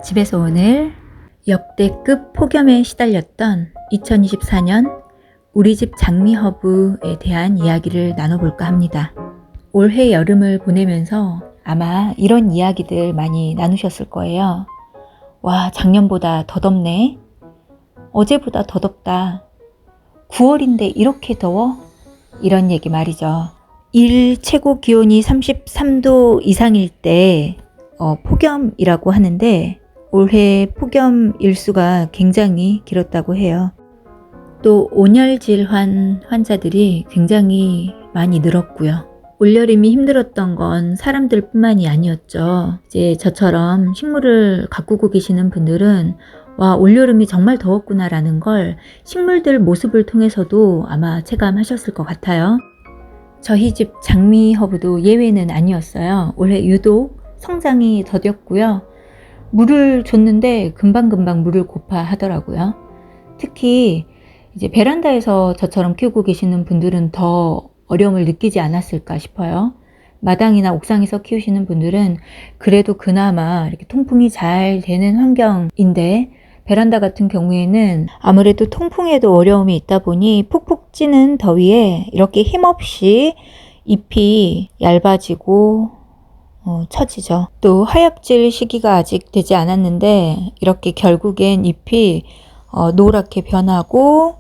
집에서 오늘 역대급 폭염에 시달렸던 2024년 우리 집 장미허브에 대한 이야기를 나눠볼까 합니다. 올해 여름을 보내면서 아마 이런 이야기들 많이 나누셨을 거예요. 와, 작년보다 더 덥네. 어제보다 더 덥다. 9월인데 이렇게 더워? 이런 얘기 말이죠. 일 최고 기온이 33도 이상일 때 폭염이라고 하는데 올해 폭염 일수가 굉장히 길었다고 해요. 또 온열 질환 환자들이 굉장히 많이 늘었고요. 올여름이 힘들었던 건 사람들 뿐만이 아니었죠. 이제 저처럼 식물을 가꾸고 계시는 분들은 와, 올여름이 정말 더웠구나라는 걸 식물들 모습을 통해서도 아마 체감하셨을 것 같아요. 저희 집 장미허브도 예외는 아니었어요. 올해 유독 성장이 더뎠고요. 물을 줬는데 금방금방 물을 고파 하더라고요. 특히 이제 베란다에서 저처럼 키우고 계시는 분들은 더 어려움을 느끼지 않았을까 싶어요. 마당이나 옥상에서 키우시는 분들은 그래도 그나마 이렇게 통풍이 잘 되는 환경인데 베란다 같은 경우에는 아무래도 통풍에도 어려움이 있다 보니 푹푹 찌는 더위에 이렇게 힘없이 잎이 얇아지고 처지죠. 또 하엽질 시기가 아직 되지 않았는데 이렇게 결국엔 잎이 노랗게 변하고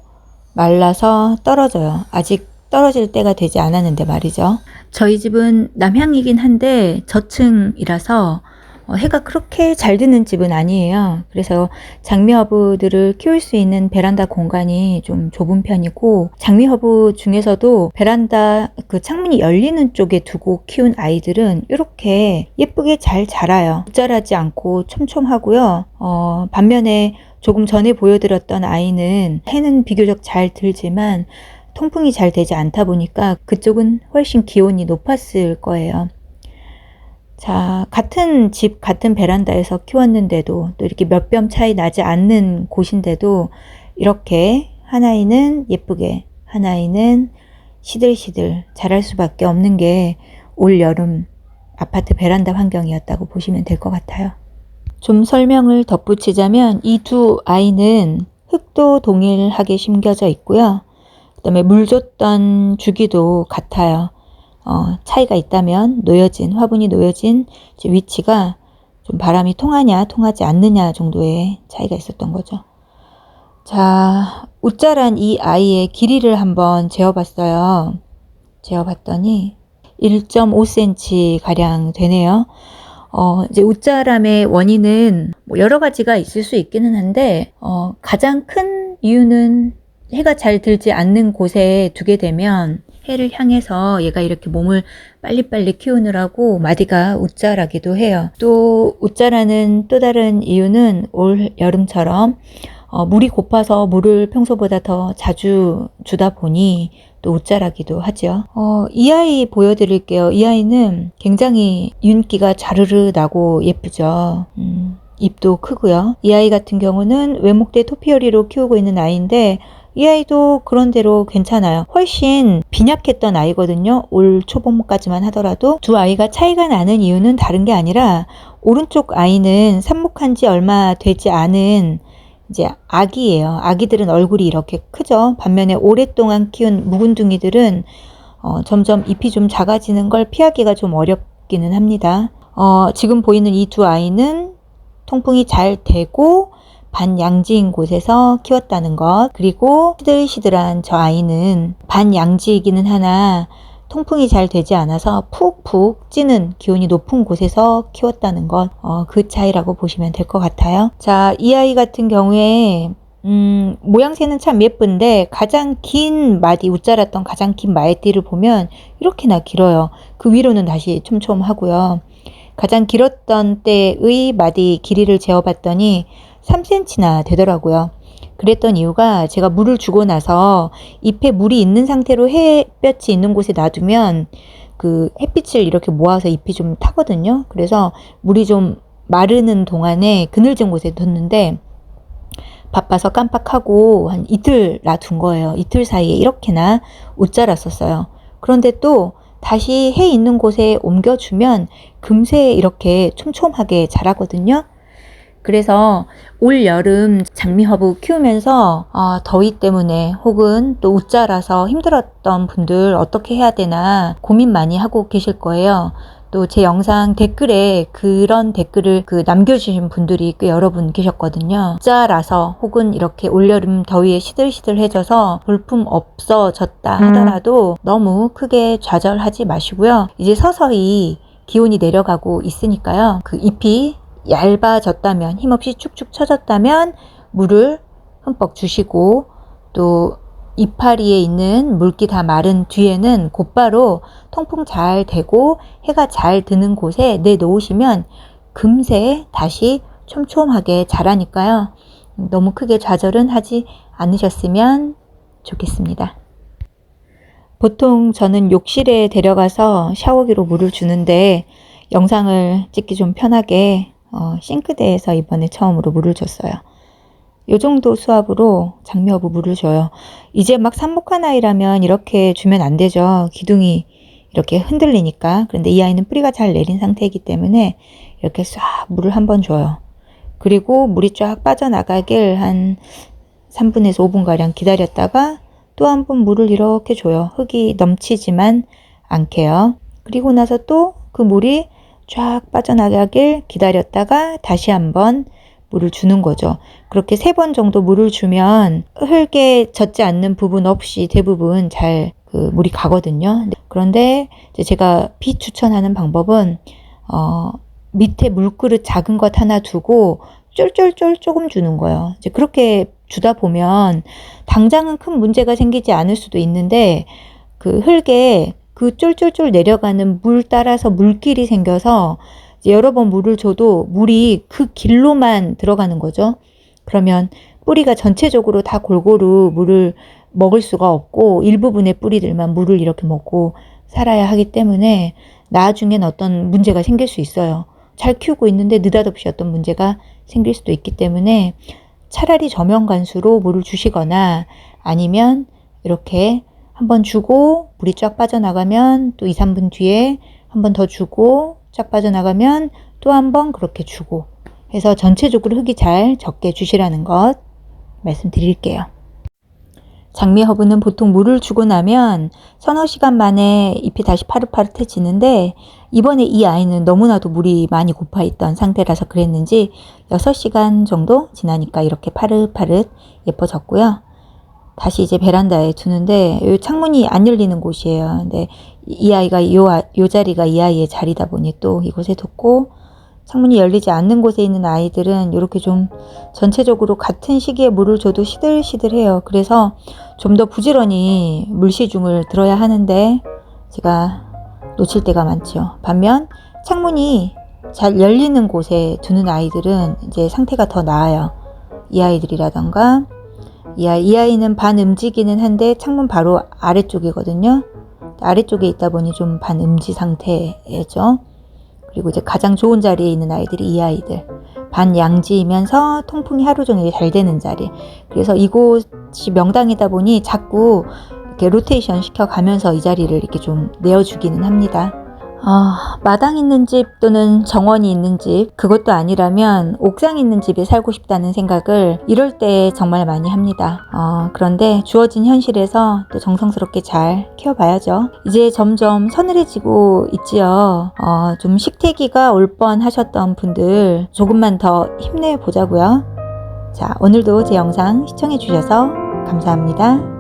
말라서 떨어져요. 아직 떨어질 때가 되지 않았는데 말이죠. 저희 집은 남향이긴 한데 저층이라서 해가 그렇게 잘 드는 집은 아니에요. 그래서 장미허브들을 키울 수 있는 베란다 공간이 좀 좁은 편이고 장미허브 중에서도 베란다 그 창문이 열리는 쪽에 두고 키운 아이들은 이렇게 예쁘게 잘 자라요. 자라지 않고 촘촘하고요. 반면에 조금 전에 보여드렸던 아이는 해는 비교적 잘 들지만 통풍이 잘 되지 않다 보니까 그쪽은 훨씬 기온이 높았을 거예요. 자, 같은 집, 같은 베란다에서 키웠는데도 또 이렇게 몇 뼘 차이 나지 않는 곳인데도 이렇게 한 아이는 예쁘게, 한 아이는 시들시들 자랄 수밖에 없는 게 올 여름 아파트 베란다 환경이었다고 보시면 될 것 같아요. 좀 설명을 덧붙이자면 이 두 아이는 흙도 동일하게 심겨져 있고요. 그 다음에 물 줬던 주기도 같아요. 차이가 있다면 화분이 놓여진 위치가 좀 바람이 통하냐 통하지 않느냐 정도의 차이가 있었던 거죠. 자, 웃자란 이 아이의 길이를 한번 재어봤어요. 재어봤더니 1.5cm 가량 되네요. 이제 웃자람의 원인은 뭐 여러 가지가 있을 수 있기는 한데 가장 큰 이유는 해가 잘 들지 않는 곳에 두게 되면 해를 향해서 얘가 이렇게 몸을 빨리빨리 키우느라고 마디가 웃자라기도 해요. 또 웃자라는 또 다른 이유는 올 여름처럼 물이 고파서 물을 평소보다 더 자주 주다 보니 또 웃자라기도 하죠. 이 아이 보여드릴게요. 이 아이는 굉장히 윤기가 자르르 나고 예쁘죠. 잎도 크고요. 이 아이 같은 경우는 외목대 토피어리로 키우고 있는 아이인데 이 아이도 그런대로 괜찮아요. 훨씬 빈약했던 아이거든요. 올 초봄까지만 하더라도 두 아이가 차이가 나는 이유는 다른 게 아니라 오른쪽 아이는 삽목한 지 얼마 되지 않은 이제 아기예요. 아기들은 얼굴이 이렇게 크죠. 반면에 오랫동안 키운 묵은둥이들은 점점 잎이 좀 작아지는 걸 피하기가 좀 어렵기는 합니다. 지금 보이는 이 두 아이는 통풍이 잘 되고 반양지인 곳에서 키웠다는 것, 그리고 시들시들한 저 아이는 반양지이기는 하나 통풍이 잘 되지 않아서 푹푹 찌는 기온이 높은 곳에서 키웠다는 것, 그 차이라고 보시면 될 것 같아요. 자, 이 아이 같은 경우에 모양새는 참 예쁜데 가장 긴 마디, 웃자랐던 가장 긴 말띠를 보면 이렇게나 길어요. 그 위로는 다시 촘촘하고요. 가장 길었던 때의 마디 길이를 재어봤더니 3cm나 되더라고요. 그랬던 이유가 제가 물을 주고 나서 잎에 물이 있는 상태로 햇볕이 있는 곳에 놔두면 그 햇빛을 이렇게 모아서 잎이 좀 타거든요. 그래서 물이 좀 마르는 동안에 그늘진 곳에 뒀는데 바빠서 깜빡하고 한 이틀 놔둔 거예요. 이틀 사이에 이렇게나 웃자랐었어요. 그런데 또 다시 해 있는 곳에 옮겨주면 금세 이렇게 촘촘하게 자라거든요. 그래서 올 여름 장미허브 키우면서 더위 때문에 혹은 또 웃자라서 힘들었던 분들 어떻게 해야 되나 고민 많이 하고 계실 거예요. 또 제 영상 댓글에 그런 댓글을 남겨주신 분들이 꽤 여러 분 계셨거든요. 웃자라서 혹은 이렇게 올여름 더위에 시들시들해져서 볼품 없어졌다 하더라도 너무 크게 좌절하지 마시고요. 이제 서서히 기온이 내려가고 있으니까요. 그 잎이 얇아졌다면, 힘없이 축축 처졌다면 물을 흠뻑 주시고, 또 이파리에 있는 물기 다 마른 뒤에는 곧바로 통풍 잘 되고 해가 잘 드는 곳에 내놓으시면 금세 다시 촘촘하게 자라니까요. 너무 크게 좌절은 하지 않으셨으면 좋겠습니다. 보통 저는 욕실에 데려가서 샤워기로 물을 주는데 영상을 찍기 좀 편하게 싱크대에서 이번에 처음으로 물을 줬어요. 요 정도 수압으로 장미허브 물을 줘요. 이제 막 삽목한 아이라면 이렇게 주면 안 되죠. 기둥이 이렇게 흔들리니까. 그런데 이 아이는 뿌리가 잘 내린 상태이기 때문에 이렇게 싹 물을 한번 줘요. 그리고 물이 쫙 빠져나가길 한 3분에서 5분가량 기다렸다가 또 한 번 물을 이렇게 줘요. 흙이 넘치지만 않게요. 그리고 나서 또 그 물이 쫙 빠져나가길 기다렸다가 다시 한번 물을 주는 거죠. 그렇게 3번 정도 물을 주면 흙에 젖지 않는 부분 없이 대부분 잘 물이 가거든요. 그런데 이제 제가 비추천하는 방법은 밑에 물그릇 작은 것 하나 두고 쫄쫄쫄 조금 주는 거예요. 이제 그렇게 주다 보면 당장은 큰 문제가 생기지 않을 수도 있는데 그 흙에 그 쫄쫄쫄 내려가는 물 따라서 물길이 생겨서 여러 번 물을 줘도 물이 그 길로만 들어가는 거죠. 그러면 뿌리가 전체적으로 다 골고루 물을 먹을 수가 없고 일부분의 뿌리들만 물을 이렇게 먹고 살아야 하기 때문에 나중엔 어떤 문제가 생길 수 있어요. 잘 키우고 있는데 느닷없이 어떤 문제가 생길 수도 있기 때문에 차라리 저면관수로 물을 주시거나 아니면 이렇게 한번 주고 물이 쫙 빠져나가면 또 2, 3분 뒤에 한 번 더 주고 쫙 빠져나가면 또 한 번 그렇게 주고 해서 전체적으로 흙이 잘 적게 주시라는 것 말씀드릴게요. 장미허브는 보통 물을 주고 나면 서너 시간 만에 잎이 다시 파릇파릇해지는데 이번에 이 아이는 너무나도 물이 많이 고파있던 상태라서 그랬는지 6시간 정도 지나니까 이렇게 파릇파릇 예뻐졌고요. 다시 이제 베란다에 두는데 이 창문이 안 열리는 곳이에요. 근데 이 아이가 요 자리가 이 아이의 자리다 보니 또 이곳에 뒀고 창문이 열리지 않는 곳에 있는 아이들은 이렇게 좀 전체적으로 같은 시기에 물을 줘도 시들시들해요. 그래서 좀 더 부지런히 물시중을 들어야 하는데 제가 놓칠 때가 많죠. 반면 창문이 잘 열리는 곳에 두는 아이들은 이제 상태가 더 나아요. 이 아이들이라던가 이 아이는 반음지기는 한데 창문 바로 아래쪽이거든요. 아래쪽에 있다 보니 좀 반음지 상태죠. 그리고 이제 가장 좋은 자리에 있는 아이들이 이 아이들. 반양지이면서 통풍이 하루 종일 잘 되는 자리. 그래서 이곳이 명당이다 보니 자꾸 이렇게 로테이션 시켜가면서 이 자리를 이렇게 좀 내어주기는 합니다. 마당 있는 집 또는 정원이 있는 집, 그것도 아니라면 옥상 있는 집에 살고 싶다는 생각을 이럴 때 정말 많이 합니다. 그런데 주어진 현실에서 또 정성스럽게 잘 키워봐야죠. 이제 점점 서늘해지고 있지요. 좀 식태기가 올 뻔 하셨던 분들 조금만 더 힘내보자고요. 자, 오늘도 제 영상 시청해주셔서 감사합니다.